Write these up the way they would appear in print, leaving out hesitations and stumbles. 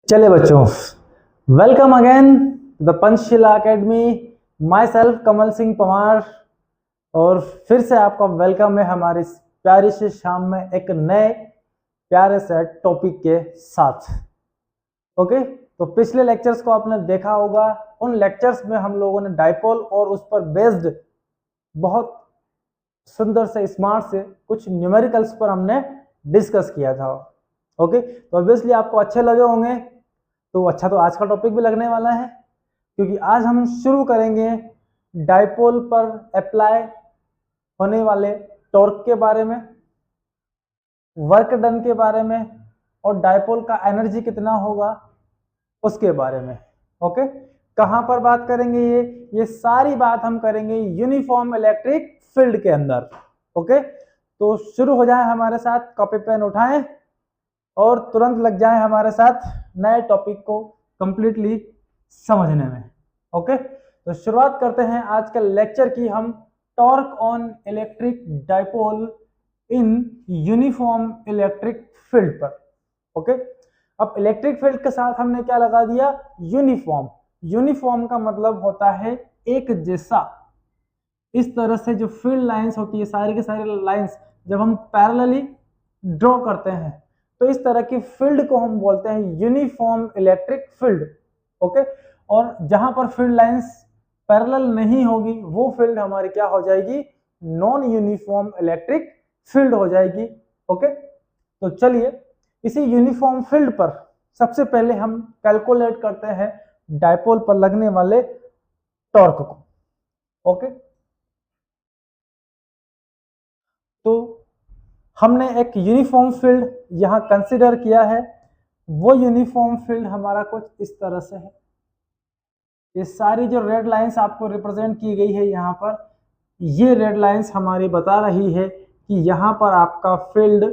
चले बच्चों, welcome again the Panchshila academy. Myself Kamal Singh Pawar, और फिर से आपका वेलकम है हमारी प्यारी सी शाम में एक नए प्यारे से टॉपिक के साथ। ओके, तो पिछले लेक्चर्स को आपने देखा होगा। उन लेक्चर्स में हम लोगों ने डाइपोल और उस पर बेस्ड बहुत सुंदर से स्मार्ट से कुछ न्यूमेरिकल्स पर हमने डिस्कस किया था। ओके, तो ऑब्वियसली आपको अच्छे लगे होंगे। तो अच्छा, तो आज का टॉपिक भी लगने वाला है, क्योंकि आज हम शुरू करेंगे डाइपोल पर अप्लाई होने वाले टॉर्क के बारे में, वर्क डन के बारे में, और डाइपोल का एनर्जी कितना होगा उसके बारे में। ओके, कहां पर बात करेंगे? ये सारी बात हम करेंगे यूनिफॉर्म इलेक्ट्रिक फील्ड के अंदर। ओके, तो शुरू हो जाए हमारे साथ, कॉपी पेन उठाएं और तुरंत लग जाएं हमारे साथ नए टॉपिक को कंप्लीटली समझने में। ओके, तो शुरुआत करते हैं आज के लेक्चर की हम torque on electric dipole in uniform electric field पर। ओके, अब इलेक्ट्रिक फील्ड के साथ हमने क्या लगा दिया? यूनिफॉर्म। यूनिफॉर्म का मतलब होता है एक जैसा। इस तरह से जो फील्ड लाइंस होती है, सारी की सारी लाइंस जब हम पैरेलली ड्रॉ करते हैं तो इस तरह की फील्ड को हम बोलते हैं यूनिफॉर्म इलेक्ट्रिक फील्ड। ओके, और जहां पर फील्ड लाइंस पैरेलल नहीं होगी वो फील्ड हमारी क्या हो जाएगी? नॉन यूनिफॉर्म इलेक्ट्रिक फील्ड हो जाएगी। ओके, तो चलिए इसी यूनिफॉर्म फील्ड पर सबसे पहले हम कैलकुलेट करते हैं डाइपोल पर लगने वाले टॉर्क को। ओके, तो हमने एक यूनिफॉर्म फील्ड यहां कंसीडर किया है। वो यूनिफॉर्म फील्ड हमारा कुछ इस तरह से है। ये सारी जो रेड लाइंस आपको रिप्रेजेंट की गई है यहाँ पर, ये रेड लाइंस हमारी बता रही है कि यहाँ पर आपका फील्ड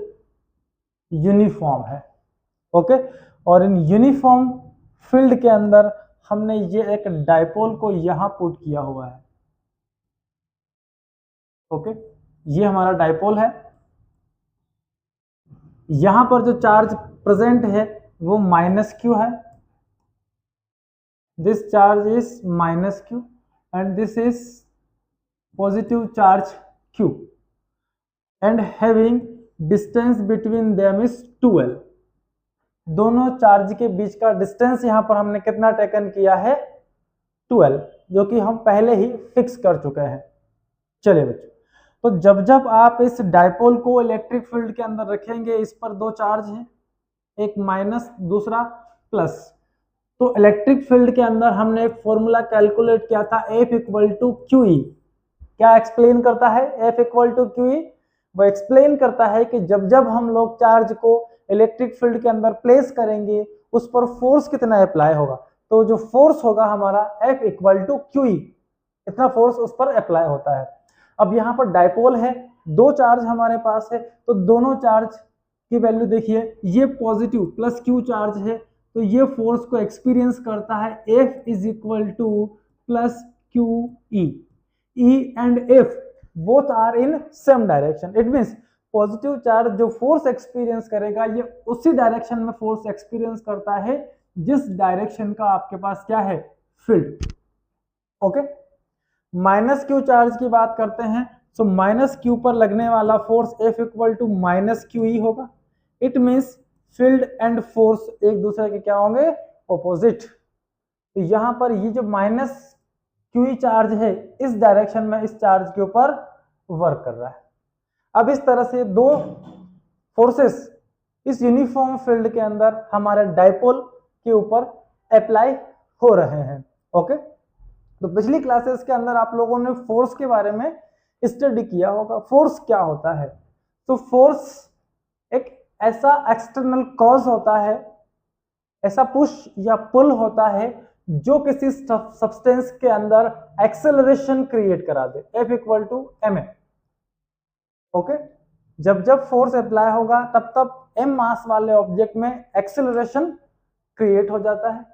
यूनिफॉर्म है। ओके, और इन यूनिफॉर्म फील्ड के अंदर हमने ये एक डाइपोल को यहाँ पुट किया हुआ है। ओके, ये हमारा डाइपोल है। यहाँ पर जो चार्ज प्रेजेंट है वो -q है। this charge is -q and this is positive charge q and having distance between them is 12। दोनों चार्ज के बीच का डिस्टेंस यहां पर हमने कितना टेकन किया है? 12, जो कि हम पहले ही फिक्स कर चुके हैं। चलिए बच्चों, तो जब जब आप इस डाइपोल को इलेक्ट्रिक फील्ड के अंदर रखेंगे, इस पर दो चार्ज हैं, एक माइनस दूसरा प्लस, तो इलेक्ट्रिक फील्ड के अंदर हमने एक फॉर्मूला कैलकुलेट किया था, F equal to Q E. क्या एक्सप्लेन करता है F equal to Q E? वो एक्सप्लेन करता है कि जब जब हम लोग चार्ज को इलेक्ट्रिक फील्ड के अंदर प्लेस करेंगे उस पर फोर्स कितना अप्लाई होगा। तो जो फोर्स होगा हमारा F equal to Q E, इतना फोर्स उस पर अप्लाई होता है। अब यहाँ पर डाइपोल है, दो चार्ज हमारे पास है, तो दोनों चार्ज की वैल्यू देखिए, ये पॉजिटिव प्लस क्यू चार्ज है, तो ये फोर्स को एक्सपीरियंस करता है F is equal to plus Q E. E and F both are in same direction। It means positive charge जो फोर्स एक्सपीरियंस करेगा ये उसी डायरेक्शन में फोर्स एक्सपीरियंस करता है जिस डायरेक्शन का आपके पास क्या है? Field. Okay, minus Q charge की बात करते हैं, सो माइनस क्यू पर लगने वाला force F equal to minus Q E होगा। It means field and force एक दूसरे के क्या होंगे? ऑपोजिट। तो यहां पर ये जो माइनस क्यू चार्ज है इस डायरेक्शन में इस चार्ज के ऊपर वर्क कर रहा है। अब इस तरह से दो फोर्सेस इस यूनिफॉर्म फील्ड के अंदर हमारे डाइपोल के ऊपर अप्लाई हो रहे हैं। ओके, तो पिछली क्लासेस के अंदर आप लोगों ने फोर्स के बारे में स्टडी किया होगा। फोर्स क्या होता है? तो फोर्स एक ऐसा एक्सटर्नल कॉज होता है, ऐसा पुश या पुल होता है जो किसी सब्सटेंस के अंदर एक्सेलरेशन क्रिएट करा दे। F equal to ma। Okay, जब जब फोर्स अप्लाई होगा तब तब m मास वाले ऑब्जेक्ट में एक्सेलरेशन क्रिएट हो जाता है।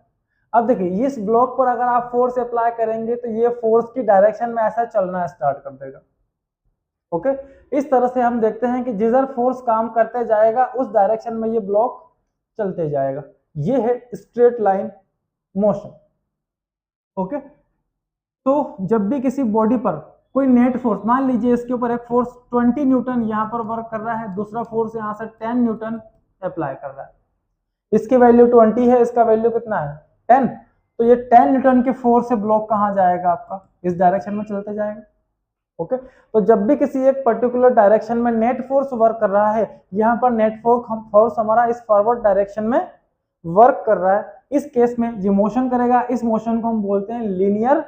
अब देखिए, इस ब्लॉक पर अगर आप फोर्स अप्लाई करेंगे तो ये फोर्स की डायरेक्शन में ऐसा चलना स्टार्ट कर देगा। ओके, इस तरह से हम देखते हैं कि जिधर फोर्स काम करते जाएगा उस डायरेक्शन में ये ब्लॉक चलते जाएगा। ये है स्ट्रेट लाइन मोशन। ओके, तो जब भी किसी बॉडी पर कोई नेट फोर्स, मान लीजिए इसके ऊपर एक फोर्स 20 न्यूटन यहां पर वर्क कर रहा है, दूसरा फोर्स यहां से 10 न्यूटन अप्लाई कर रहा है, इसकी वैल्यू 20 है, इसका वैल्यू कितना है 10, तो ये 10 न्यूटन के फोर्स से ब्लॉक कहां जाएगा आपका, इस डायरेक्शन में चलते जाएगा। ओके, तो जब भी किसी एक पर्टिकुलर डायरेक्शन में नेट फोर्स वर्क कर रहा है, यहां पर नेट फोर्स हमारा इस फॉरवर्ड डायरेक्शन में वर्क कर रहा है, इस केस में ये मोशन करेगा, इस मोशन को हम बोलते हैं लीनियर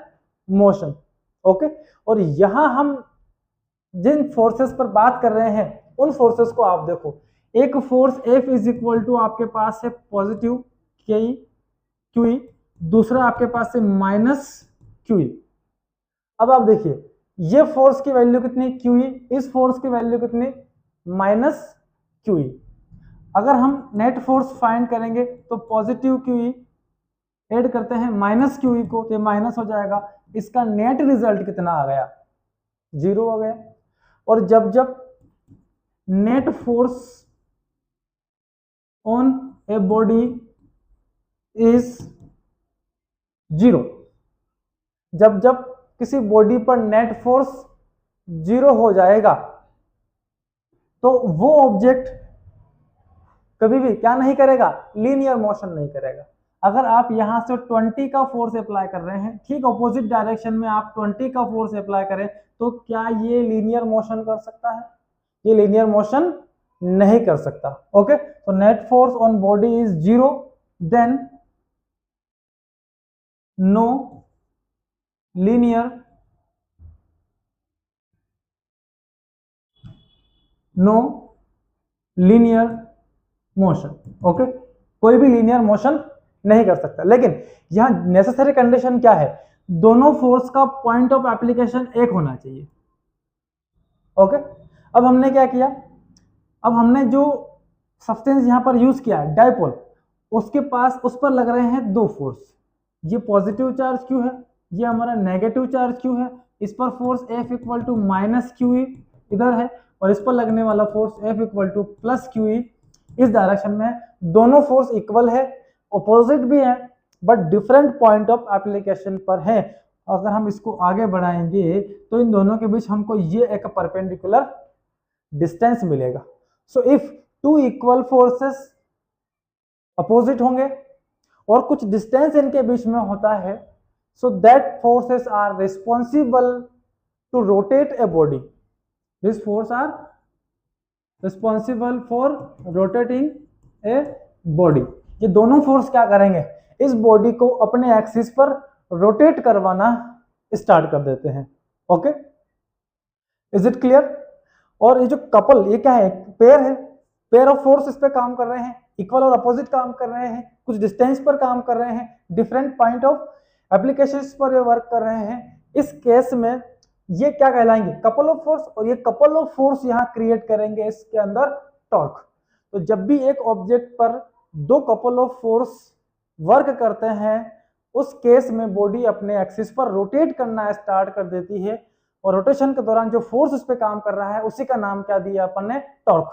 मोशन। ओके, और यहां हम जिन फोर्सेस पर बात कर रहे हैं उन फोर्सेस को आप देखो, एक force F is equal to आपके पास है पॉजिटिव QE, दूसरा आपके पास है माइनस QE। अब आप देखिए ये फोर्स की वैल्यू कितनी QE, इस फोर्स की वैल्यू कितनी माइनस QE। अगर हम नेट फोर्स फाइंड करेंगे तो पॉजिटिव QE ऐड करते हैं माइनस QE को, तो माइनस हो जाएगा, इसका नेट रिजल्ट कितना आ गया 0 हो गया। और जब जब net force on a body is 0, जब जब किसी बॉडी पर नेट फोर्स 0 हो जाएगा तो वो ऑब्जेक्ट कभी भी क्या नहीं करेगा, लीनियर मोशन नहीं करेगा। अगर आप यहां से 20 का फोर्स अप्लाई कर रहे हैं, ठीक अपोजिट डायरेक्शन में आप 20 का फोर्स अप्लाई करें, तो क्या ये लीनियर मोशन कर सकता है, ये लीनियर मोशन नहीं कर सकता। ओके, तो net force on body is 0, then no linear motion. Okay, कोई भी लीनियर मोशन नहीं कर सकता। लेकिन यहां नेसेसरी कंडीशन क्या है, दोनों फोर्स का पॉइंट ऑफ एप्लीकेशन एक होना चाहिए। ओके, अब हमने क्या किया, अब हमने जो सब्सटेंस यहां पर यूज किया है डाइपोल, उसके पास उस पर लग रहे हैं दो फोर्स, ये पॉजिटिव चार्ज क्यू है, ये हमारा नेगेटिव चार्ज क्यू है, इस पर force F equal to minus Q इधर है, और इस पर लगने वाला force F equal to plus Q इस डायरेक्शन में। दोनों फोर्स इक्वल है, ऑपोजिट भी है, but different point of application पर है। अगर हम इसको आगे बढ़ाएंगे तो इन दोनों के बीच हमको ये एक परपेंडिकुलर डिस्टेंस मिलेगा। So if two equal forces opposite होंगे और कुछ डिस्टेंस इनके बीच में होता है, so that forces are responsible to rotate a body, this force are responsible for rotating a body. ये दोनों फोर्स क्या करेंगे, इस बॉडी को अपने एक्सिस पर रोटेट करवाना स्टार्ट कर देते हैं। Okay, is it clear. और ये जो कपल, ये क्या है, पेयर है, पेयर ऑफ फोर्स इस पे काम कर रहे हैं, इक्वल और अपोजिट काम कर रहे हैं, कुछ डिस्टेंस पर काम कर रहे हैं, डिफरेंट पॉइंट ऑफ एप्लीकेशंस पर ये वर्क कर रहे हैं। इस केस में ये क्या कहलाएंगे, कपल ऑफ फोर्स, और ये कपल ऑफ फोर्स यहां क्रिएट करेंगे इसके अंदर टॉर्क। तो जब भी एक ऑब्जेक्ट पर दो कपल ऑफ फोर्स वर्क करते हैं, उस केस में बॉडी अपने एक्सिस पर रोटेट करना स्टार्ट कर देती है, और रोटेशन के दौरान जो फोर्स उस पर काम कर रहा है उसी का नाम क्या दिया अपन ने, टॉर्क।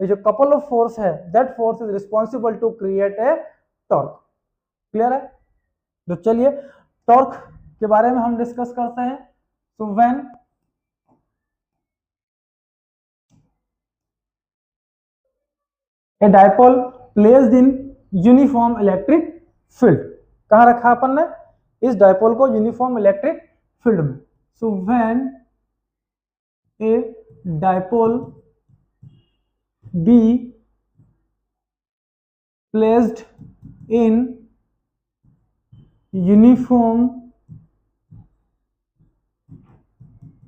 ये जो कपल ऑफ फोर्स है, that force is responsible to create a torque. Clear है। तो चलिए टॉर्क के बारे में हम डिस्कस करते हैं। So when a dipole placed in uniform electric field, कहां रखा अपन ने, इस डाइपोल को यूनिफॉर्म इलेक्ट्रिक फील्ड में। So when a dipole be placed in uniform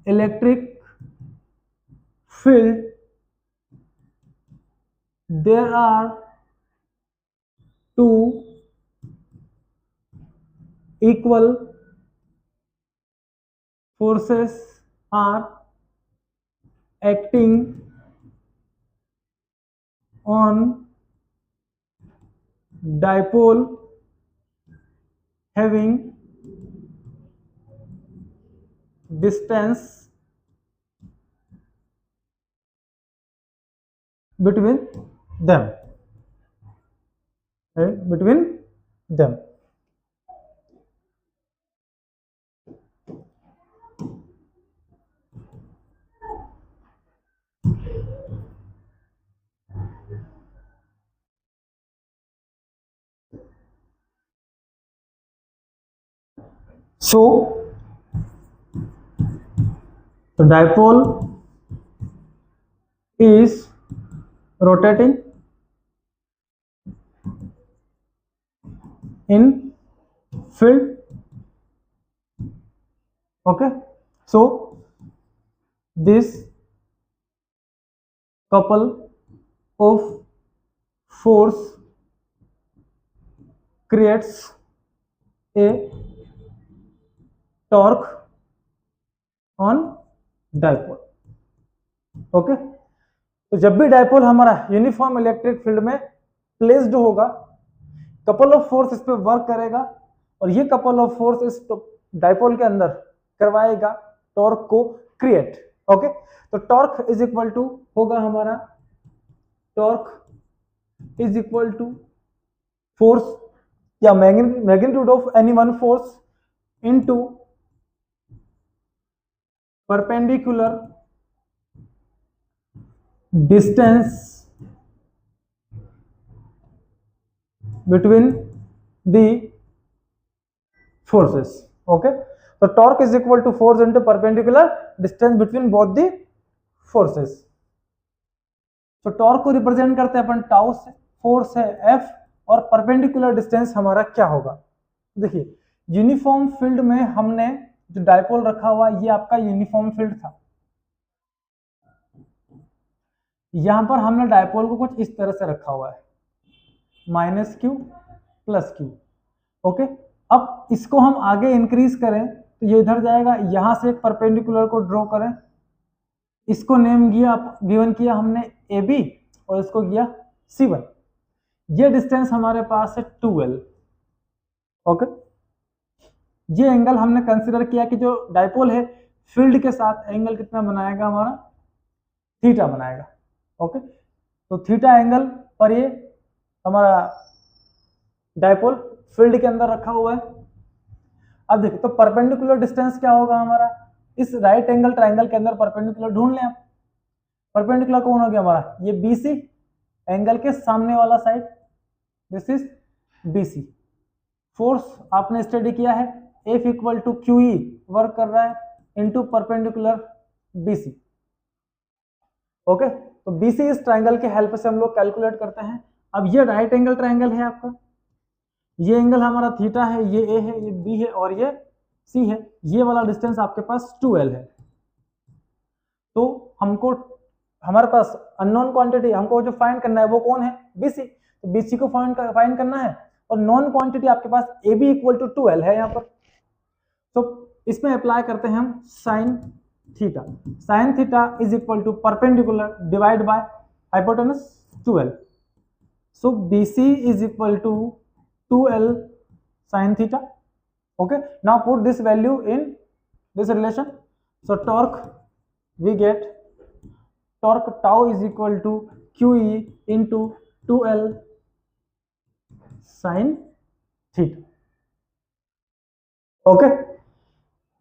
electric field, there are two equal forces are acting on dipole having distance between them। between them. So the dipole is rotating in field. Okay, so this couple of force creates a torque on dipole. Okay, तो जब भी dipole हमारा uniform electric field में placed होगा, couple of force इस पे work करेगा और ये कपल ऑफ फोर्स इस डाइपोल के अंदर करवाएगा टॉर्क को क्रिएट. ओके, तो टॉर्क इज इक्वल टू होगा हमारा, torque is equal to force या magnitude of any one force into perpendicular distance between the forces. Okay, so torque is equal to force into perpendicular distance between both the forces. तो torque को represent करते हैं अपन tau से, force है F और perpendicular distance हमारा क्या होगा. देखिए, यूनिफॉर्म फील्ड में हमने जो डाइपोल रखा हुआ ये आपका यूनिफॉर्म फील्ड था. यहां पर हमने डाइपोल को कुछ इस तरह से रखा हुआ है, -q + q. ओके, अब इसको हम आगे इंक्रीज करें तो ये इधर जाएगा, यहां से एक परपेंडिकुलर को ड्रॉ करें, इसको नेम गिवन किया हमने AB और इसको किया C1. ये डिस्टेंस हमारे पास है 2L. ओके, ये एंगल हमने कंसीडर किया कि जो डाइपोल है फील्ड के साथ एंगल कितना बनाएगा हमारा, थीटा बनाएगा. ओके, तो थीटा एंगल पर ये हमारा डाइपोल फील्ड के अंदर रखा हुआ है. अब देखिए, तो परपेंडिकुलर डिस्टेंस क्या होगा हमारा, इस राइट एंगल ट्राइंगल के अंदर परपेंडिकुलर ढूंढ लें आप. परपेंडिकुलर कौन हो गया हमारा, ये BC एंगल के सामने वाला side, this is BC. Force आपने स्टडी किया है, F equal to QE work कर रहा है इनटू परपेंडिकुलर BC. ओके, तो BC इस ट्राइंगल के हेल्प से हम लोग कैलकुलेट करते हैं. अब ये राइट एंगल ट्राइंगल है आपका, ये एंगल हमारा थीटा है, ये A है, ये B है और ये C है. ये वाला डिस्टेंस आपके पास 2L है. तो हमको, हमारे पास अननोन क्वांटिटी हमको जो फाइंड करना है वो कौन है, BC. तो BC को फाइंड करना है और नॉन क्वांटिटी आपके पास AB इक्वल टू 2L है यहाँ पर. तो इसमें अप्लाई करते हैं हम sine theta. Sine theta is equal to perpendicular divide by hypotenuse 2L. So BC is equal to 2L sin theta. Okay, now put this value in this relation. So torque, we get torque tau is equal to QE into 2L sin theta. Okay,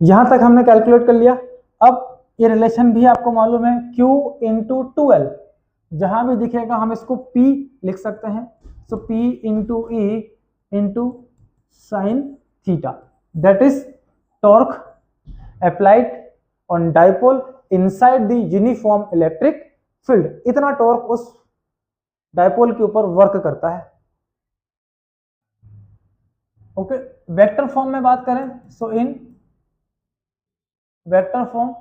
यहां तक हमने calculate कर लिया. अब ये relation भी आपको मालूम है, Q इंटू 2L, जहां भी दिखेगा हम इसको P लिख सकते हैं. सो P into E into sin theta, that is torque applied on dipole inside the uniform electric field. इतना टॉर्क उस डाइपोल के ऊपर वर्क करता है. ओके, वेक्टर फॉर्म में बात करें, सो इन वेक्टर फॉर्म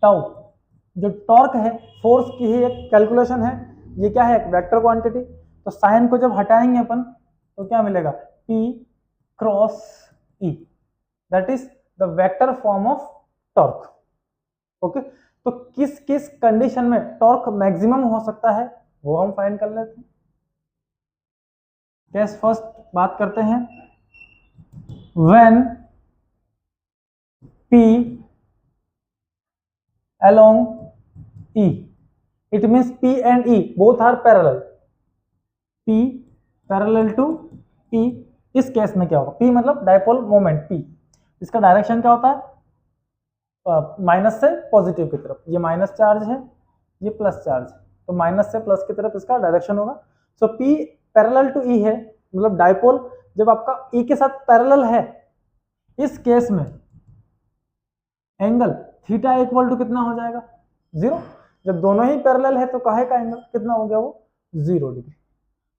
टाउ, जो टॉर्क है फोर्स की ही एक कैलकुलेशन है. ये क्या है, एक वेक्टर क्वांटिटी. तो साइन को जब हटाएंगे अपन तो क्या मिलेगा, P cross E, that is the vector form of torque. Okay, तो किस किस कंडीशन में टॉर्क मैक्सिमम हो सकता है वो हम फाइंड कर लेते हैं. कैसे, फर्स्ट बात करते हैं, when P along E, it means P and E both are parallel. P parallel to E। इस केस में क्या होगा, P मतलब डाइपोल मोमेंट P, इसका डायरेक्शन क्या होता है, माइनस से पॉजिटिव की तरफ। ये माइनस चार्ज है, ये प्लस चार्ज है, तो माइनस से प्लस की तरफ इसका डायरेक्शन होगा। सो P पैरेलल टू E है, मतलब डाइपोल जब आपका E के साथ पैरेलल है, इस केस में एंगल थीटा इक्वल टू कितना हो जाएगा, 0। जब दोनों ही पैरेलल है तो काहे का एंगल कितना हो गया, वो 0 डिग्री।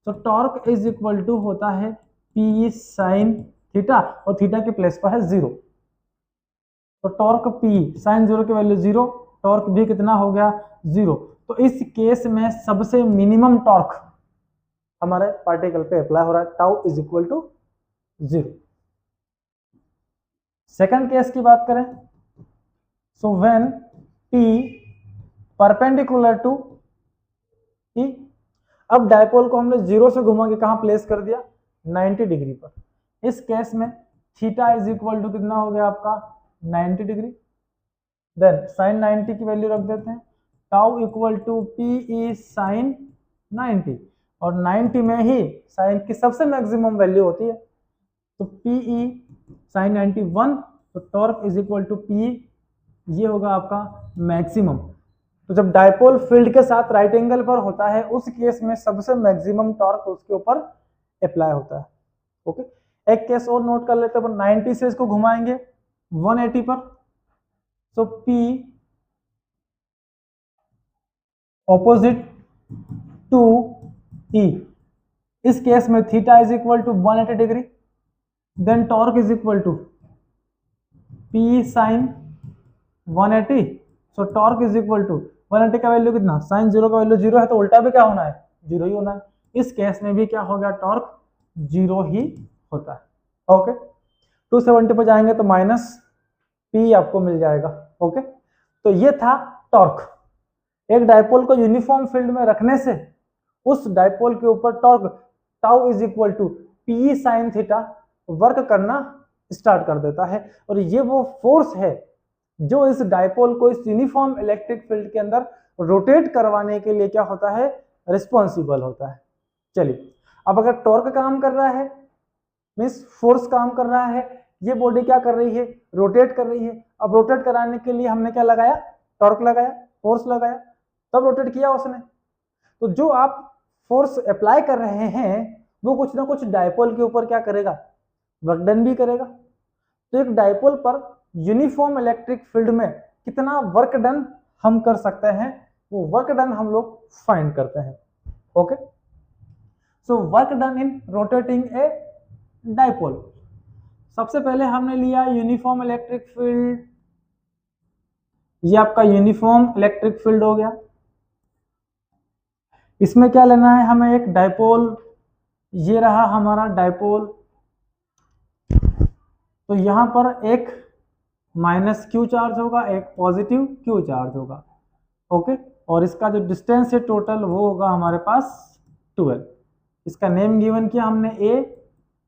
तो टॉर्क इज इक्वल टू होता है P साइन थीटा, और थीटा के प्लेस पर है 0, तो टॉर्क P साइन 0 की वैल्यू 0, टॉर्क भी कितना हो गया 0। तो इस केस में सबसे मिनिमम टॉर्क हमारे पार्टिकल पे अप्लाई हो रहा है, tau is equal to 0। Second case की बात करें, so when P perpendicular to E, अब डायपोल को हमने 0 से घुमा के कहां प्लेस कर दिया, 90 डिग्री पर। इस केस में थीटा इज इक्वल टू कितना हो गया आपका 90 डिग्री। देन साइन 90 की वैल्यू रख देते हैं, tau equal to P E sine 90, और 90 में ही साइन की सबसे मैक्सिमम वैल्यू होती है, तो पी ई साइन 91, तो torque is equal to P, ये होगा आपका मैक्सिमम। तो जब डायपोल फील्ड के साथ राइट एंगल पर होता है, उस केस में सबसे मैक्सिमम टॉर्क उसके ऊपर अप्लाई होता है। ओके, एक केस और नोट कर लेते हैं, 90 से इसको घुमाएंगे 180 पर, so P opposite to E, इस केस में theta is equal to 180 degree, then torque is equal to P sine 180, so torque is equal to 180 का वैल्यू कितना, साइन 0 का वैल्यू 0 है, तो उल्टा भी क्या होना है, 0 ही होना है। इस केस में भी क्या हो गया, टॉर्क 0 ही होता है। ओके, 270 पर जाएंगे तो माइनस P आपको मिल जाएगा। ओके, तो ये था टॉर्क। एक डायपोल को यूनिफॉर्म फील्ड में रखने से उस डायपोल के ऊपर torque tau is equal to P sine theta work करना स्टार्ट कर देता है, और ये वो फोर्स है जो इस डायपोल को इस यूनिफॉर्म इलेक्ट्रिक फील्ड के अंदर रोटेट करवाने के लिए क्या होता है, रिस्पॉन्सिबल होता है। चलिए, अब अगर टॉर्क काम कर रहा है, मीन्स फोर्स काम कर रहा है, ये बॉडी क्या कर रही है, रोटेट कर रही है। अब रोटेट कराने के लिए हमने क्या लगाया, टॉर्क लगाया, फोर्स लगाया, तब रोटेट किया उसने। तो जो आप फोर्स अप्लाई कर रहे हैं वो कुछ ना कुछ डायपोल के ऊपर क्या करेगा, वर्क डन भी करेगा। तो एक डायपोल पर यूनिफॉर्म इलेक्ट्रिक फील्ड में कितना वर्क डन हम कर सकते हैं, वो वर्क डन हम लोग फाइंड करते हैं। Okay, so work done in rotating A dipole. सबसे पहले हमने लिया यूनिफॉर्म इलेक्ट्रिक फील्ड, ये आपका यूनिफॉर्म इलेक्ट्रिक फील्ड हो गया। इसमें क्या लेना है हमें, एक डायपोल, ये रहा हमारा डायपोल। तो यहां पर एक माइनस क्यू चार्ज होगा, एक पॉजिटिव क्यू चार्ज होगा। ओके, और इसका जो डिस्टेंस है टोटल वो होगा हमारे पास 12। इसका नेम गिवन किया हमने ए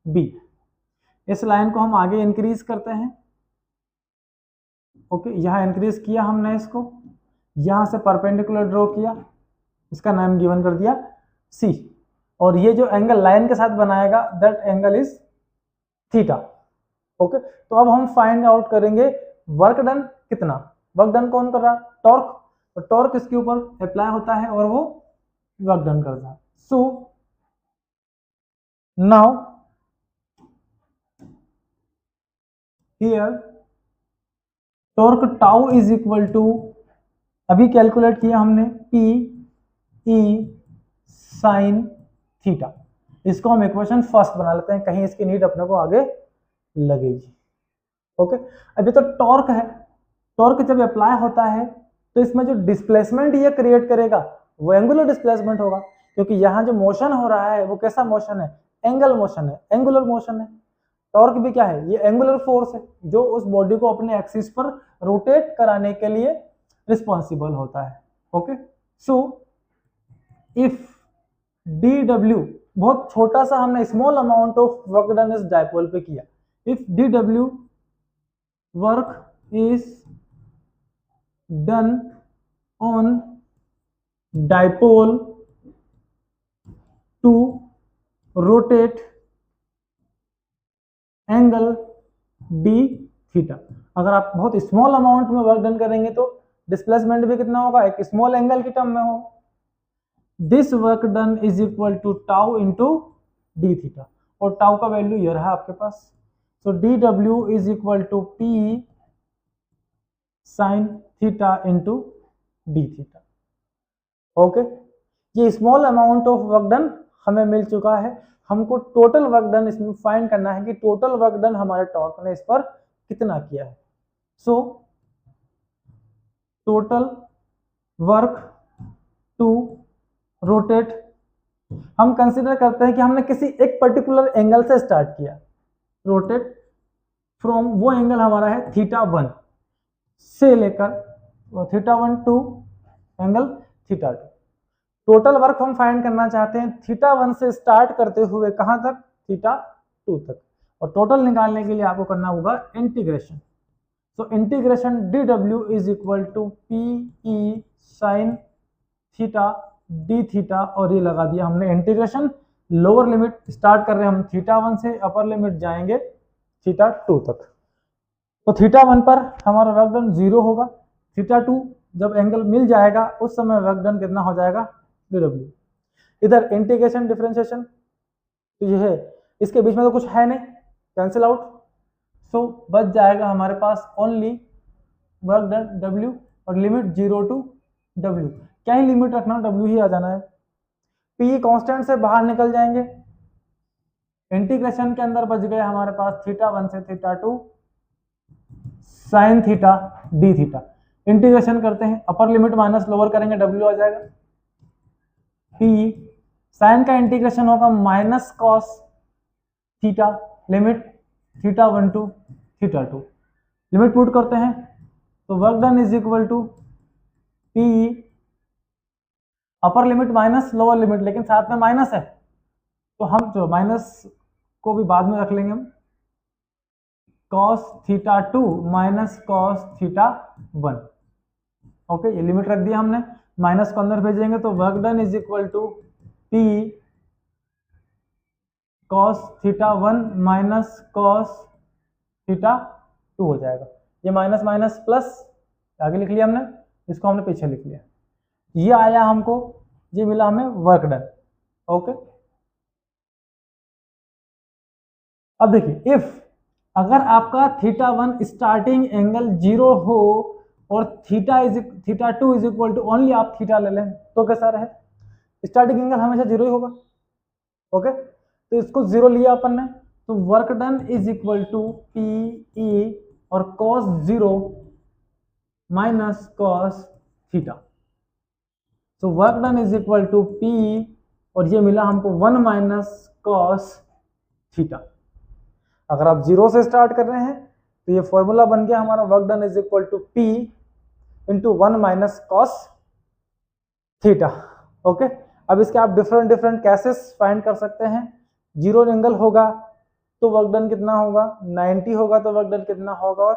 बी। इस लाइन को हम आगे इंक्रीज करते हैं। ओके, यहाँ इंक्रीज किया हमने इसको, यहां से परपेंडिकुलर ड्रॉ किया, इसका नाम गिवन कर दिया सी, और ये जो एंगल लाइन के साथ बनाएगा that angle is theta. Okay, तो अब हम फाइंड आउट करेंगे वर्क डन कितना। वर्क डन कौन कर रहा है, टॉर्क, तो टॉर्क इसके ऊपर अप्लाई होता है और वो वर्क डन करता है। So now here torque tau is equal to, अभी कैलकुलेट किया हमने, पी ई साइन थीटा। इसको हम इक्वेशन फर्स्ट बना लेते हैं, कहीं इसकी नीड अपने को आगे लगेगी। ओके, अभी तो टॉर्क है, टॉर्क जब अप्लाई होता है तो इसमें जो डिस्प्लेसमेंट ये क्रिएट करेगा वो एंगुलर डिस्प्लेसमेंट होगा, क्योंकि यहाँ जो मोशन हो रहा है वो कैसा मोशन है, एंगल मोशन है, एंगुलर मोशन है। टॉर्क भी क्या है, ये एंगुलर फोर्स है जो उस बॉडी को अपने एक्सिस पर रोटेट कराने के लिए रिस्पॉन्सिबल होता है। Okay, so if D W, बहुत छोटा सा हमने small amount of work done इस डायपोल पे किया, if D W work is done on dipole to rotate angle D theta. अगर आप बहुत स्मॉल अमाउंट में वर्क डन करेंगे तो डिस्प्लेसमेंट भी कितना होगा, एक स्मॉल एंगल की टर्म में हो। This work done is equal to tau into D theta, और टाउ का वैल्यू ये रहा आपके पास। So d W is equal to P sine theta into D theta. Okay, ये small amount of work done हमें मिल चुका है। हमको टोटल वर्क डन इसमें फाइंड करना है कि टोटल वर्क डन हमारे टॉर्क ने इस पर कितना किया है। So total work to rotate, हम कंसीडर करते हैं कि हमने किसी एक पर्टिकुलर एंगल से स्टार्ट किया। रोटेट फ्रॉम, वो एंगल हमारा है θ1 से लेकर θ1 टू एंगल θ2। टोटल वर्क हम फाइंड करना चाहते हैं θ1 से स्टार्ट करते हुए कहां तक, θ2 तक, और टोटल निकालने के लिए आपको करना होगा integration. So integration D W is equal to P E sine theta D theta, और ये लगा दिया हमने इंटीग्रेशन। लोअर लिमिट स्टार्ट कर रहे हैं हम θ1 से, अपर लिमिट जाएंगे θ2 तक। तो θ1 पर हमारा वर्क डन 0 होगा, θ2 जब एंगल मिल जाएगा उस समय वर्क डन कितना हो जाएगा, डब्ल्यू। इधर इंटीग्रेशन डिफरेंशिएशन तो ये है, इसके बीच में तो कुछ है नहीं, कैंसिल आउट। सो बच जाएगा हमारे पास ओनली वर्क डन डब्ल्यू, और लिमिट 0 टू डब्ल्यू, क्या ही लिमिट रखना, डब्ल्यू ही आ जाना है। पी कांस्टेंट से बाहर निकल जाएंगे, इंटीग्रेशन के अंदर बच गए हमारे पास θ1 से θ2 sine theta D theta. Integration करते हैं, अपर लिमिट माइनस लोअर करेंगे, डब्ल्यू आ जाएगा। पी साइन का इंटीग्रेशन होगा minus cos theta, limit θ1 to θ2, limit put करते हैं तो work done is equal to P, upper limit minus lower limit, लेकिन साथ में माइनस है तो हम जो माइनस को भी बाद में रख लेंगे हम, cos θ2 माइनस cos θ1। ओके, ये लिमिट रख दिया हमने, माइनस को अंदर भेजेंगे तो work done is equal to P cos θ1 minus cos θ2 हो जाएगा। ये माइनस माइनस प्लस आगे लिख लिया हमने, इसको हमने पीछे लिख लिया। ये आया हमको, ये मिला हमें वर्क डन। ओके, अब देखिए, इफ अगर आपका θ1 स्टार्टिंग एंगल 0 हो और θ2 इज इक्वल टू ओनली आप थीटा ले लें तो कैसा रहे, स्टार्टिंग एंगल हमेशा 0 ही होगा। ओके, तो इसको 0 लिया अपन ने, तो work done is equal to P E और cos 0 minus cos theta. So work done is equal to P, और ये मिला हमको 1 माइनस cos थीटा। अगर आप 0 से स्टार्ट कर रहे हैं तो ये फॉर्मूला बन गया हमारा, work done is equal to P into 1 minus cos theta. Okay, अब इसके आप डिफरेंट डिफरेंट कैसेस फाइंड कर सकते हैं। 0 एंगल होगा तो वर्क डन कितना होगा, 90 होगा तो वर्क डन कितना होगा, और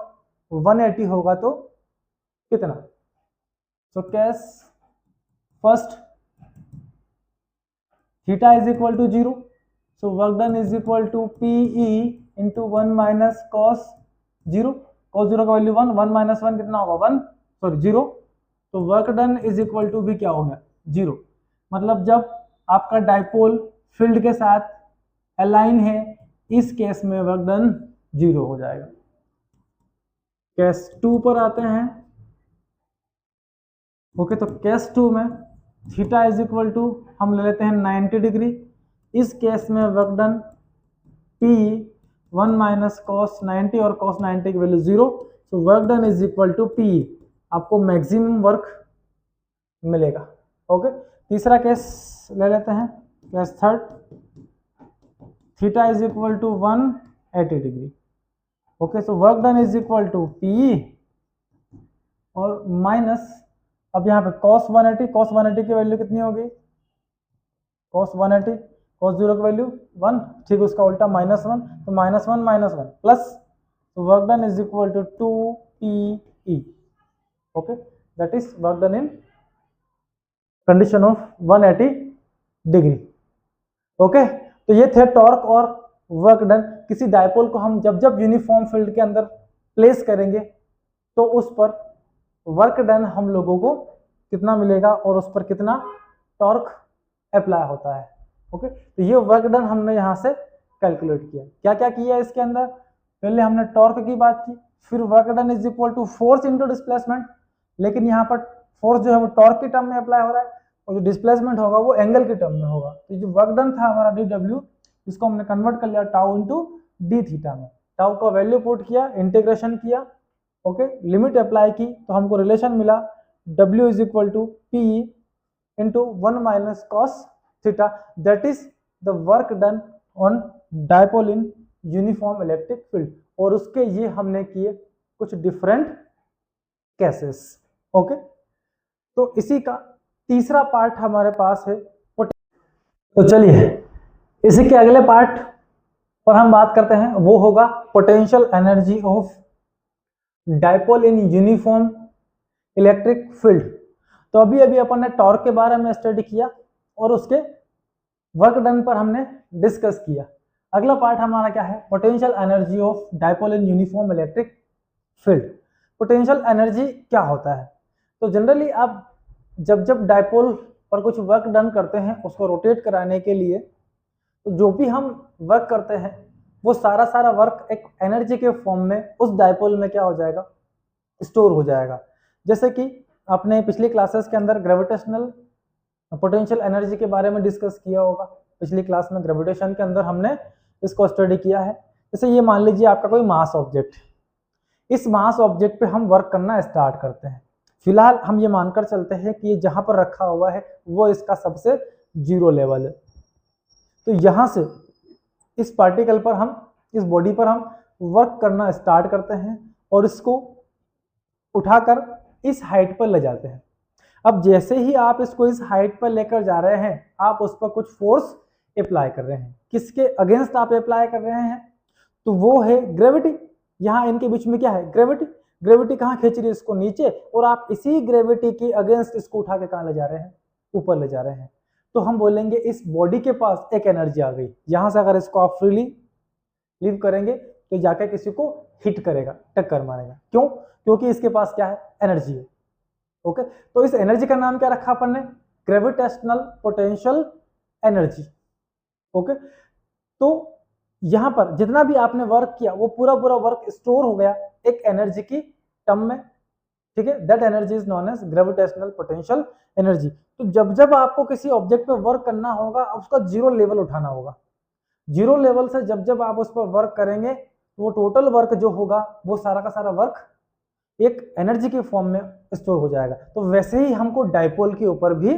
180 होगा तो कितना। So case first, theta is equal to 0, so work done is equal to P E into 1 minus cos 0, cos 0 का वैल्यू 1, 1 माइनस 1 कितना होगा 1, सॉरी 0, तो work done is equal to भी क्या हो गया 0। मतलब जब आपका डाइपोल फील्ड के साथ अलाइन है, इस केस में वर्क डन 0 हो जाएगा। केस 2 पर आते हैं। ओके, तो केस 2 में थीटा इज इक्वल टू हम ले लेते हैं 90 डिग्री। इस केस में work done P 1 minus cos 90 और कॉस 90 की value 0, so work done is equal to P, आपको मैक्सिमम वर्क मिलेगा। ओके, तीसरा केस ले लेते हैं, case third, theta is equal to 180 degree. Okay, so work done is equal to P और minus, अब यहाँ पे cos 180 की वैल्यू कितनी होगी, cos 180, cos 0 की वैल्यू 1, ठीक, उसका उल्टा -1, तो -1 प्लस, तो work done is equal to 2PE। Okay, that is work done in condition of 180 degree. Okay, तो ये थे टॉर्क और वर्क डन। किसी डायपोल को हम जब जब यूनिफॉर्म फील्ड के अंदर प्लेस करेंगे तो उस पर वर्क डन हम लोगों को कितना मिलेगा और उस पर कितना टॉर्क अप्लाई होता है। ओके, तो ये वर्क डन हमने यहाँ से कैलकुलेट किया। क्या क्या किया इसके अंदर, पहले हमने टॉर्क की बात की, फिर work done is equal to force into displacement, लेकिन यहाँ पर फोर्स जो है वो टॉर्क की टर्म में अप्लाई हो रहा है और जो डिस्प्लेसमेंट होगा वो एंगल की टर्म में होगा। तो जो वर्क डन था हमारा dw, इसको हमने कन्वर्ट कर लिया टाउ इंटू डी थीटा में। टाउ का वैल्यू पुट किया, इंटीग्रेशन किया, ओके, लिमिट अप्लाई की, तो हमको रिलेशन मिला w is equal to P into 1 minus cos theta, that is the work done on dipole in uniform electric field. और उसके ये हमने किए कुछ डिफरेंट केसेस। ओके, तो इसी का तीसरा पार्ट हमारे पास है। तो चलिए इसी के अगले पार्ट पर हम बात करते हैं, वो होगा potential energy of dipole in uniform electric field. तो अभी अभी अपन ने टॉर्क के बारे में स्टडी किया और उसके वर्क डन पर हमने डिस्कस किया। अगला पार्ट हमारा क्या है, potential energy of dipole in uniform electric field. Potential energy क्या होता है, तो जनरली आप जब जब डायपोल पर कुछ वर्क डन करते हैं उसको रोटेट कराने के लिए, तो जो भी हम वर्क करते हैं वो सारा वर्क एक एनर्जी के फॉर्म में उस डायपोल में क्या हो जाएगा, स्टोर हो जाएगा। जैसे कि आपने पिछली क्लासेस के अंदर ग्रेविटेशनल पोटेंशियल एनर्जी के बारे में डिस्कस किया होगा। पिछली क्लास में ग्रेविटेशन के अंदर हमने इसको स्टडी किया है। जैसे ये मान लीजिए आपका कोई मास ऑब्जेक्ट, इस मास ऑब्जेक्ट पे हम वर्क करना स्टार्ट करते हैं। फिलहाल हम ये मानकर चलते हैं कि ये जहां पर रखा हुआ है वो इसका सबसे जीरो लेवल है। तो यहां से इस पार्टिकल पर हम, इस बॉडी पर हम वर्क करना स्टार्ट करते हैं और इसको उठाकर इस हाइट पर ले जाते हैं। अब जैसे ही आप इसको इस हाइट पर लेकर जा रहे हैं, आप उस पर कुछ फोर्स अप्लाई कर रहे हैं। किसके अगेंस्ट आप अप्लाई कर रहे हैं, तो वो है ग्रेविटी। यहाँ इनके बीच में क्या है, ग्रेविटी। ग्रेविटी कहाँ खींच रही है इसको, नीचे, और आप इसी ग्रेविटी के अगेंस्ट इसको उठा के कहाँ ले जा रहे हैं, ऊपर ले जा रहे हैं। तो हम बोलेंगे इस बॉडी के पास एक एनर्जी आ गई। यहां से अगर इसको आप फ्रीली लीव करेंगे तो जाकर किसी को हिट करेगा, टक्कर मारेगा। क्यों, क्योंकि इसके पास क्या है, एनर्जी है। ओके, तो इस एनर्जी का नाम क्या रखा अपन ने, ग्रेविटेशनल पोटेंशियल एनर्जी। ओके, तो यहां पर जितना भी आपने वर्क किया वो पूरा वर्क स्टोर हो गया एक एनर्जी की टर्म में, ठीक है। That energy is known as gravitational potential energy. तो जब जब आपको किसी ऑब्जेक्ट पे वर्क करना होगा, उसका जीरो लेवल उठाना होगा। जीरो लेवल से जब जब आप उस पर वर्क करेंगे तो वो टोटल वर्क जो होगा वो सारा का सारा वर्क एक एनर्जी के फॉर्म में स्टोर हो जाएगा। तो वैसे ही हमको डायपोल के ऊपर भी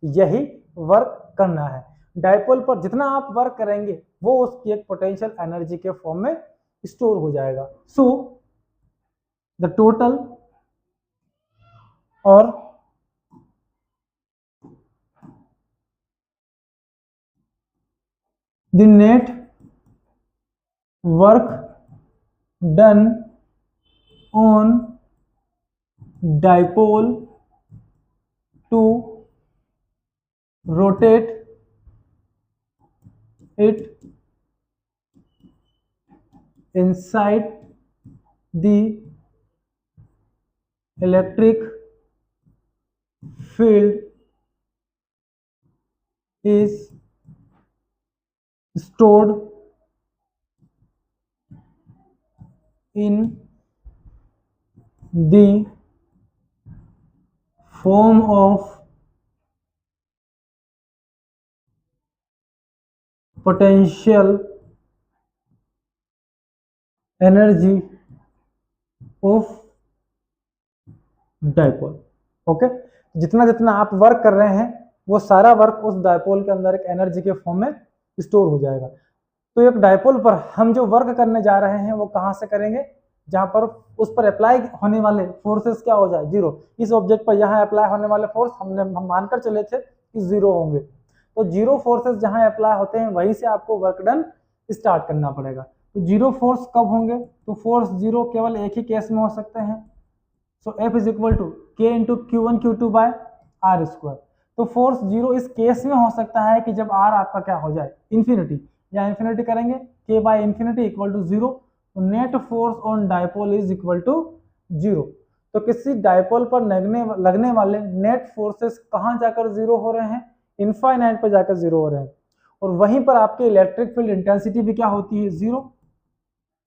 यही वर्क करना है। डायपोल पर जितना आप वर्क करेंगे वो उसकी एक पोटेंशियल एनर्जी के फॉर्म में स्टोर हो जाएगा। सो द टोटल और the net work done on dipole to rotate it inside the electric field is stored in the form of potential energy of dipole। Okay, जितना जितना आप work कर रहे हैं वो सारा वर्क उस डायपोल के अंदर एक एनर्जी के फॉर्म में स्टोर हो जाएगा। तो एक डायपोल पर हम जो वर्क करने जा रहे हैं वो कहां से करेंगे, जहां पर उस पर अप्लाई होने वाले फोर्सेस क्या हो जाए, जीरो। इस ऑब्जेक्ट पर यहाँ अप्लाई होने वाले फोर्स हम मानकर चले थे कि जीरो होंगे। तो जीरो फोर्सेस जहां अप्लाई होते हैं वहीं से आपको वर्क डन स्टार्ट करना पड़ेगा। तो जीरो फोर्स कब होंगे, तो फोर्स जीरो केवल एक ही केस में हो सकते हैं। So F is equal to K into Q1 Q2 by R square. तो फोर्स जीरो इस केस में हो सकता है कि जब आर आपका क्या हो जाए इन्फिनिटी, या इन्फिनिटी करेंगे के by infinity equal to zero, तो net force on dipole is equal to zero. तो किसी डायपोल पर लगने वाले नेट फोर्सेस कहाँ जाकर जीरो हो रहे हैं, इनफाइनाइट पर जाकर जीरो हो रहे हैं, और वहीं पर आपके इलेक्ट्रिक फील्ड इंटेंसिटी भी क्या होती है zero,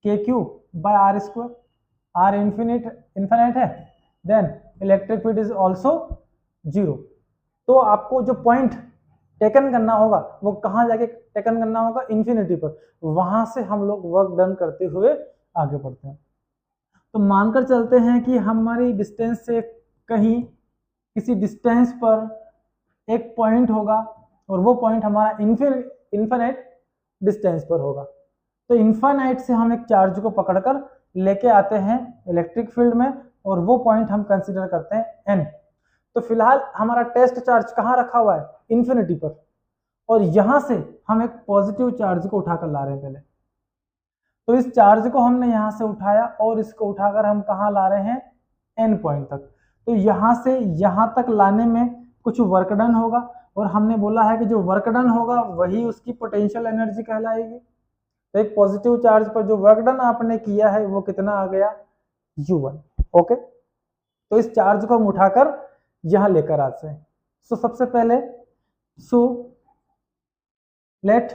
k q by r square, r infinite है, then electric field is also zero. तो आपको जो पॉइंट टेकन करना होगा वो कहाँ जाके टेकन करना होगा, इन्फिनिटी पर, वहां से हम लोग वर्क डन करते हुए आगे बढ़ते हैं। तो मानकर चलते हैं कि हमारी डिस्टेंस से कहीं किसी डिस्टेंस पर एक पॉइंट होगा और वो पॉइंट हमारा इन्फिनिट डिस्टेंस पर होगा। तो इन्फाइनाइट से हम एक चार्ज को पकड़कर लेके आते हैं इलेक्ट्रिक फील्ड में, और वो पॉइंट हम कंसीडर करते हैं एन। तो फिलहाल हमारा टेस्ट चार्ज कहाँ रखा हुआ है, इन्फिनिटी पर, और यहां से हम एक पॉजिटिव चार्ज को उठाकर ला रहे हैं पहले। तो इस चार्ज को हमने यहां से उठाया और इसको उठाकर हम कहाँ ला रहे हैं, एन पॉइंट तक। तो यहां से यहां तक लाने में कुछ वर्क डन होगा, और हमने बोला है कि जो वर्क डन होगा वही उसकी पोटेंशियल एनर्जी कहलाएगी। तो एक पॉजिटिव चार्ज पर जो वर्क डन आपने किया है वो कितना आ गया, U1। ओके, तो इस चार्ज को हम उठाकर यहां लेकर आते हैं। सो सबसे पहले लेट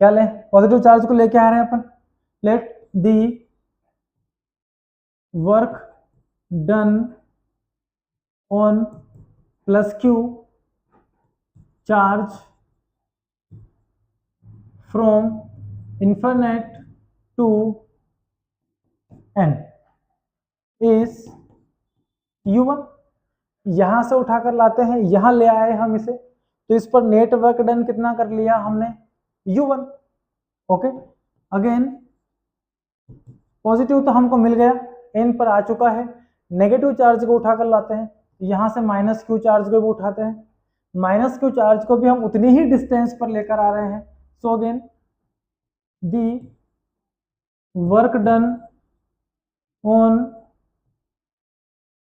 क्या लें, पॉजिटिव चार्ज को लेके आ रहे हैं अपन, let the work done on plus q charge from infinite to N is U1। यहां से उठाकर लाते हैं, यहां ले आए हम इसे, तो इस पर नेट वर्क डन कितना कर लिया हमने, U1। ओके, अगेन पॉजिटिव तो हमको मिल गया, एन पर आ चुका है। नेगेटिव चार्ज को उठाकर लाते हैं, यहां से माइनस क्यू चार्ज को भी उठाते हैं, माइनस क्यू चार्ज को भी हम उतनी ही डिस्टेंस पर लेकर आ रहे हैं। So again the work done on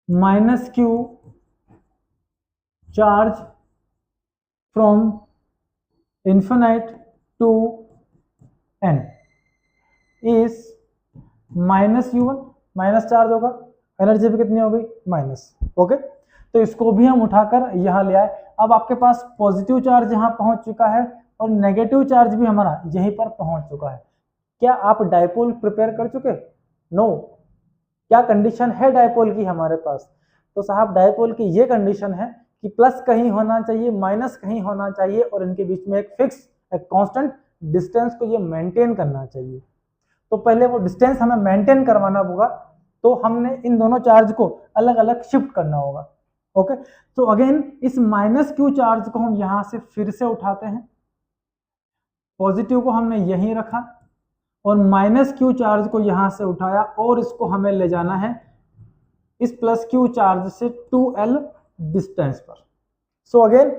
minus Q charge from infinite to N is minus U1, minus charge होगा, एनर्जी भी कितनी हो गई, माइनस। ओके, तो इसको भी हम उठाकर यहां ले आए। अब आपके पास पॉजिटिव चार्ज यहां पहुंच चुका है और नेगेटिव चार्ज भी हमारा यहीं पर पहुंच चुका है। क्या आप डायपोल प्रिपेयर कर चुके, नो। क्या कंडीशन है डायपोल की हमारे पास, तो साहब डायपोल की ये कंडीशन है कि प्लस कहीं होना चाहिए, माइनस कहीं होना चाहिए, और इनके बीच में एक फिक्स एक कांस्टेंट डिस्टेंस को ये मेंटेन करना चाहिए। तो पहले वो डिस्टेंस हमें मेंटेन करवाना होगा, तो हमने इन दोनों चार्ज को अलग अलग शिफ्ट करना होगा। ओके, तो अगेन इस माइनस क्यू चार्ज को हम यहां से फिर से उठाते हैं, पॉजिटिव को हमने यहीं रखा और माइनस क्यू चार्ज को यहां से उठाया, और इसको हमें ले जाना है इस प्लस क्यू चार्ज से 2L डिस्टेंस पर। सो अगेन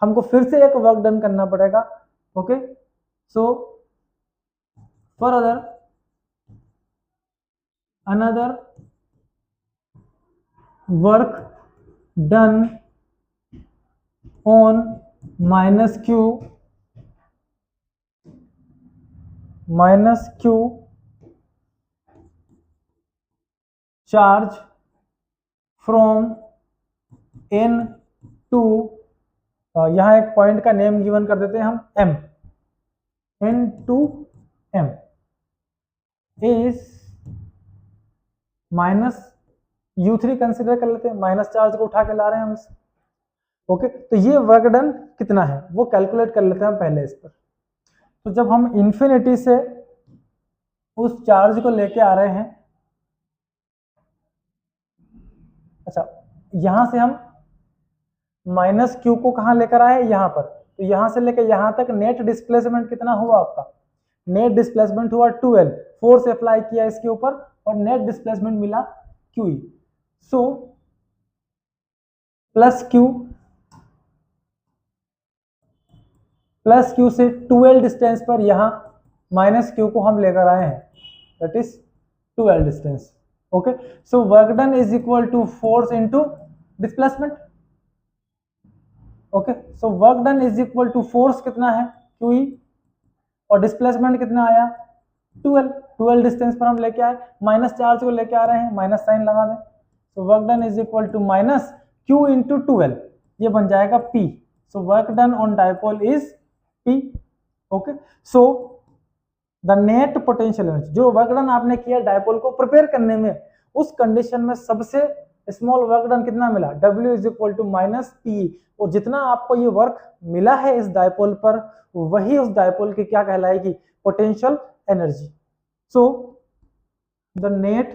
हमको फिर से एक वर्क डन करना पड़ेगा। Okay, so for another work done on minus q charge from n to यहां एक पॉइंट का नेम गिवन कर देते हैं हम m, n to m is minus U3 consider कर लेते हैं, माइनस चार्ज को उठा के ला रहे हैं हम इसे। ओके, तो ये वर्क डन कितना है वो कैलकुलेट कर लेते हैं हम पहले इस पर। तो जब हम इन्फिनिटी से उस चार्ज को लेके आ रहे हैं, अच्छा यहां से हम माइनस क्यू को कहां लेकर आए, यहां पर, तो यहां से लेकर यहां तक नेट डिस्प्लेसमेंट कितना हुआ आपका, नेट डिस्प्लेसमेंट हुआ 2L, फोर्स अप्लाई किया इसके ऊपर और नेट डिस्प्लेसमेंट मिला QE। सो प्लस क्यू से 2L डिस्टेंस पर यहां माइनस क्यू को हम लेकर आए हैं, that is 2L distance. Okay, so work done is equal to force into displacement. Okay, so work done is equal to force कितना है QE और डिस्प्लेसमेंट कितना आया 2L. 2L डिस्टेंस पर हम लेके आए, माइनस चार्ज को लेके आ रहे हैं, माइनस साइन लगा दें. So work done is equal to minus Q into 2L, ये बन जाएगा P. So work done on dipole is P. Okay, so the net potential energy, जो वर्क डन आपने किया डायपोल को प्रिपेयर करने में, उस कंडीशन में सबसे स्मॉल वर्क डन कितना मिला, W is equal to minus P. और जितना आपको ये वर्क मिला है इस डायपोल पर, वही उस डायपोल की क्या कहलाएगी, potential energy. So the net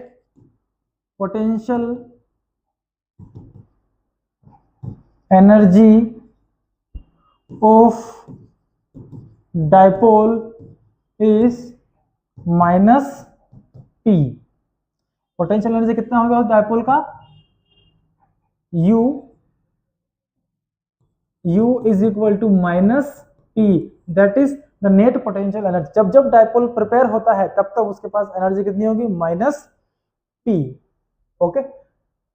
potential energy of dipole is minus P. Potential energy कितना होगा उस डायपोल का, U is equal to minus P, that is the net potential energy. जब जब डायपोल प्रिपेयर होता है तब तक उसके पास एनर्जी कितनी होगी, माइनस P. ओके,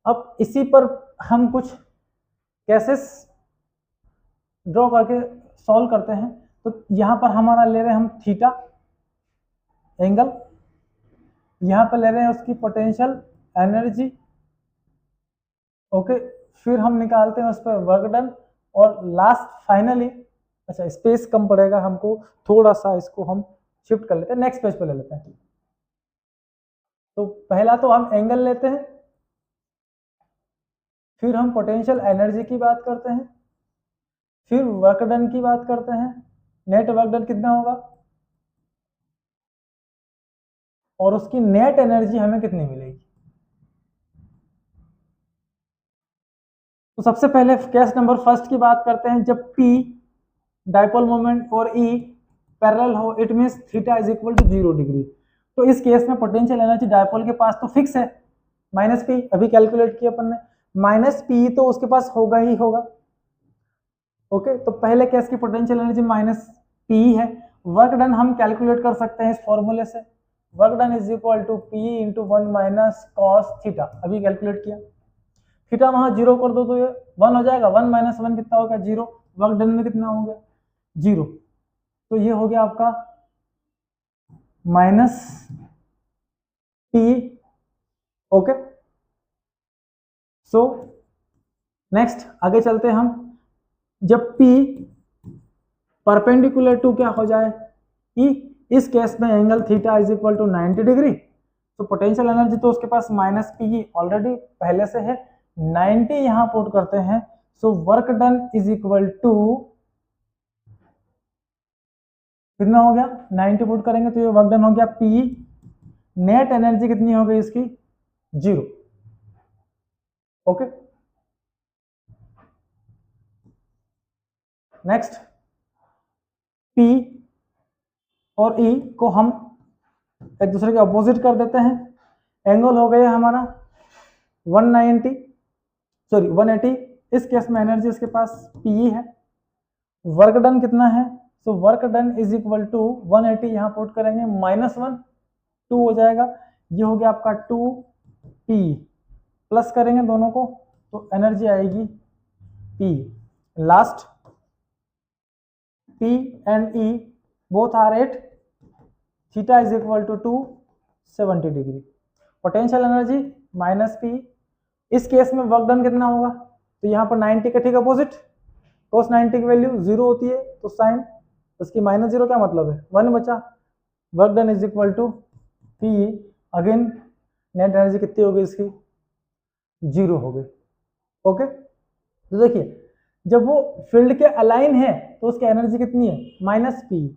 अब इसी पर हम कुछ केसेस ड्रॉ करके सॉल्व करते हैं. तो यहां पर हमारा ले रहे हैं हम थीटा एंगल, यहां पर ले रहे हैं उसकी पोटेंशियल एनर्जी. ओके, फिर हम निकालते हैं उस पर वर्क डन, और लास्ट फाइनली, अच्छा स्पेस कम पड़ेगा हमको, थोड़ा सा इसको हम शिफ्ट कर लेते हैं, नेक्स्ट पेज पे ले लेते हैं. तो पहला तो हम एंगल लेते हैं, फिर हम पोटेंशियल एनर्जी की बात करते हैं, फिर वर्क डन की बात करते हैं, नेट वर्क डन कितना होगा और उसकी नेट एनर्जी हमें कितनी मिलेगी. तो सबसे पहले केस नंबर फर्स्ट की बात करते हैं. जब P डायपोल मोमेंट और E पैरेलल हो, it means theta is equal to 0 degree. तो इस केस में पोटेंशियल एनर्जी डायपोल के पास तो फिक्स है, माइनस P. अभी कैलकुलेट किया अपन ने, माइनस P तो उसके पास होगा ही होगा. ओके, तो पहले केस की पोटेंशियल एनर्जी माइनस P है. वर्क डन हम कैलकुलेट कर सकते हैं इस फॉर्मूले से, work done is equal to P into 1 minus cos theta. अभी कैलकुलेट किया, थीटा वहां 0 कर दो तो ये 1 हो जाएगा, 1 माइनस 1 कितना होगा, 0. वर्क डन में कितना हो गया, 0. तो ये हो गया आपका minus P. Okay, so next आगे चलते हैं हम. जब P परपेंडिकुलर टू क्या हो जाए E, इस केस में angle theta is equal to 90 degree. तो पोटेंशियल एनर्जी तो उसके पास माइनस P ऑलरेडी पहले से है, 90 यहां पुट करते हैं. So work done is equal to कितना हो गया, 90 पुट करेंगे तो ये वर्क डन हो गया P. नेट एनर्जी कितनी हो गई इसकी, 0. ओके, नेक्स्ट P और E को हम एक दूसरे के अपोजिट कर देते हैं. एंगल हो गया हमारा 180. इस केस में एनर्जी इसके पास Pe है. वर्क डन कितना है, so work done is equal to 180 यहां पुट करेंगे, माइनस 1, 2 हो जाएगा. ये हो गया आपका 2P. प्लस करेंगे दोनों को तो एनर्जी आएगी P. Last P and E both are at theta is equal to 270 degree. Potential energy minus P. इस केस में वर्क डन कितना होगा, तो यहाँ पर 90 का ठीक अपोजिट, cos 90 की वैल्यू 0 होती है तो साइन उसकी माइनस 0 क्या मतलब है, 1 बचा. Work done is equal to P. Again net energy कितनी होगी इसकी, 0 हो गई. ओके, तो देखिए जब वो फील्ड के अलाइन है तो उसकी एनर्जी कितनी है, माइनस P.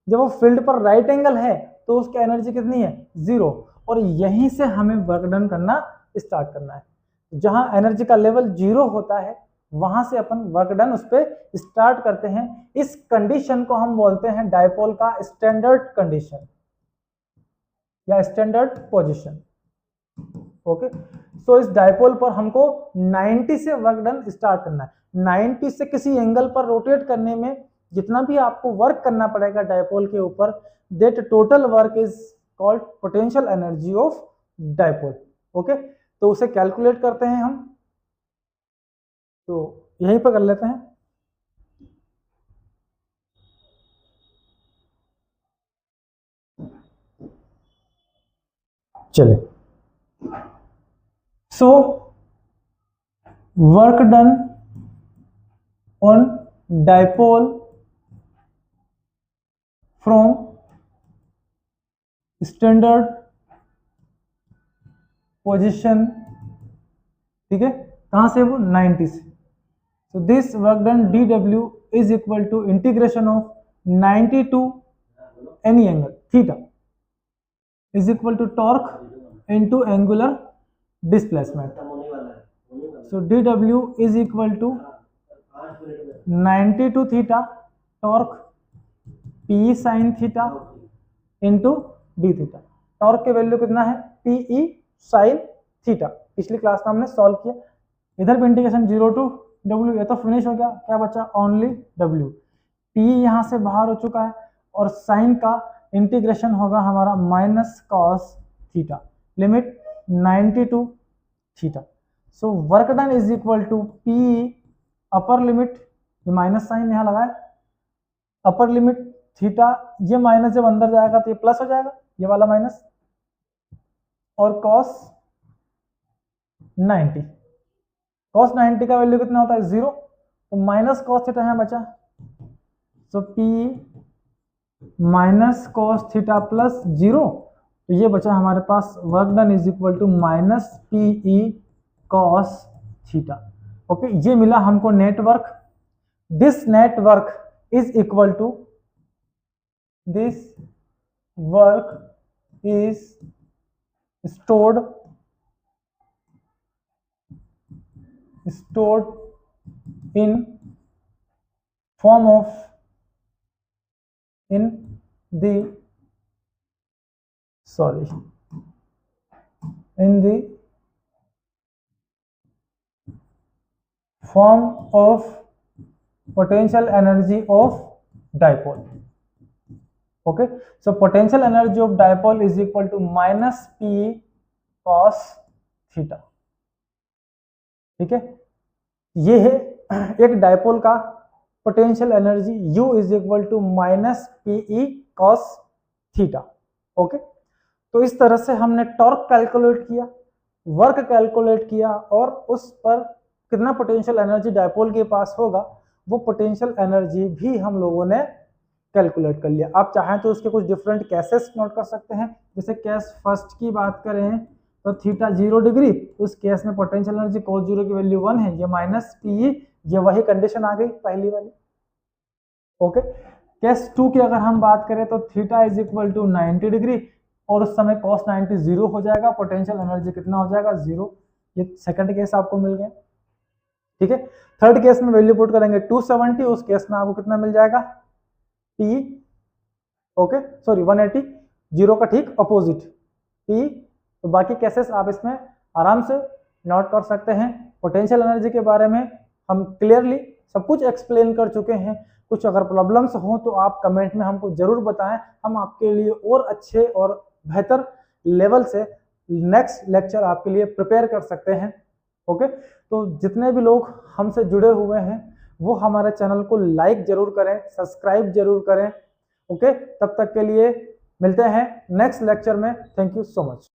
जब वो फील्ड पर राइट एंगल है तो उसकी एनर्जी कितनी है, 0. और यहीं से हमें वर्क डन करना स्टार्ट करना है. जहां एनर्जी का लेवल 0 होता है वहां से अपन वर्क डन उस पर स्टार्ट करते हैं. इस कंडीशन को हम बोलते हैं डायपोल का स्टैंडर्ड कंडीशन या स्टैंडर्ड पोजीशन. ओके, सो इस डायपोल पर हमको 90 से वर्क डन स्टार्ट करना है. 90 से किसी एंगल पर रोटेट करने में जितना भी आपको वर्क करना पड़ेगा डायपोल के ऊपर, that total work is called potential energy of dipole. Okay, तो उसे कैलकुलेट करते हैं हम, तो यहीं पर कर लेते हैं। चले, सो work done on dipole from standard position, ठीक है, कहां से वो 90 से। So this work done dW is equal to integration of 90 to any angle theta is equal to torque into angular displacement. So dW is equal to 90 to theta torque P sin theta into d theta। Torque के value कितना है, PE sin theta, पिछली class में हमने solve किया। इधर भी integration 0 to W, ये तो फिनिश हो गया, क्या बचा ओनली W। P यहाँ से बाहर हो चुका है और साइन का इंटीग्रेशन होगा हमारा minus cos theta, limit 90 to theta. So work done is equal to P upper limit, ये माइनस साइन यहाँ लगा है, अपर लिमिट थीटा, ये माइनस जब अंदर जाएगा तो ये प्लस हो जाएगा, ये वाला माइनस, और कॉस 90, कॉस 90 का वैल्यू कितना होता है 0, तो माइनस कॉस थीटा यहाँ बचा, तो P minus cos theta plus 0, तो ये बचा हमारे पास work done is equal to minus PE cos theta. Okay, ये मिला हमको net work. This net work is equal to, this work is stored in form of, in the form of potential energy of dipole. Okay, so potential energy of dipole is equal to minus P cos theta। ठीक है, ये है एक dipole का potential energy, U is equal to minus PE cos theta. Okay, तो इस तरह से हमने टॉर्क कैलकुलेट किया, वर्क कैलकुलेट किया, और उस पर कितना पोटेंशियल एनर्जी डायपोल के पास होगा वो पोटेंशियल एनर्जी भी हम लोगों ने कैलकुलेट कर लिया। आप चाहें तो उसके कुछ डिफरेंट केसेस नोट कर सकते हैं। जैसे केस फर्स्ट की बात करें तो थीटा 0 डिग्री, उस केस में पोटेंशियल एनर्जी cos 0 की वैल्यू 1 है, ये माइनस PE, ये वही कंडीशन आ गई पहली वाली। ओके, केस 2 की अगर हम बात करें तो theta is equal to 90 degree, और उस समय cos 90 0 हो जाएगा, पोटेंशियल एनर्जी कितना हो जाएगा 0। ये सेकंड केस आपको मिल गया। ठीक है, थर्ड केस में वैल्यू पुट करेंगे 270, उस केस में आपको कितना मिल जाएगा P, ओके सॉरी 180, 0 का ठीक अपोजिट P। तो बाकी केसेस आप इसमें आराम से नोट कर सकते हैं। पोटेंशियल एनर्जी के बारे में हम क्लियरली सब कुछ एक्सप्लेन कर चुके हैं। कुछ अगर प्रॉब्लम्स हो तो आप कमेंट में हमको जरूर बताएं, हम आपके लिए और अच्छे और बेहतर लेवल से नेक्स्ट लेक्चर आपके लिए प्रिपेयर कर सकते हैं। ओके, तो जितने भी लोग हमसे जुड़े हुए हैं वो हमारे चैनल को लाइक जरूर करें, सब्सक्राइब जरूर करें। ओके, तब तक के लिए मिलते हैं नेक्स्ट लेक्चर में। Thank you so much.